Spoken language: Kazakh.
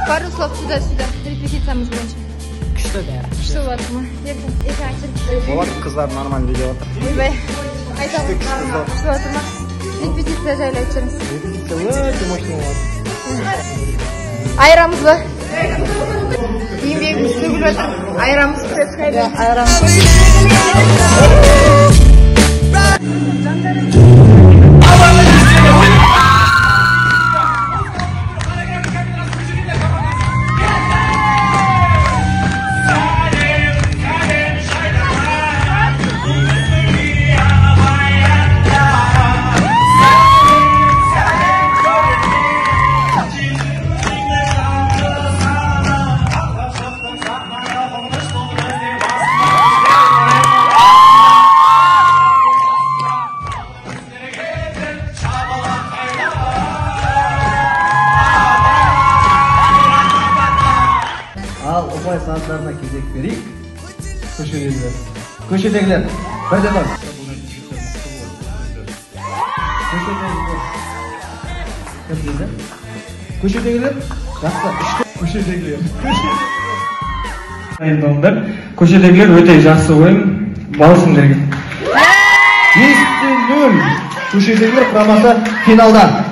Пару слов сюда. Репетициямыз боюнча. Күшті де. Күшті болатырмы? Ертең айтып. Болады, қыздар нормально видео отыр. Ойбай. Айтамын. Күшті болатырмы? Репетиция жайлы айтып жүріңіз. Репетиция өте мощный болады. Айырамыз ба? Еңбегіміз төгіліп жатыр. Айырамыз. Айырамыз. Al Opay saatlarına кезек берейік. Көшедегілер. Бірде бар. Көшедегілер. Жақсы. Көшедегілер. Көшедегілер өте жақсы ойын. Балысыңдерге. 5-0. Көшедегілер құрамасы финалда.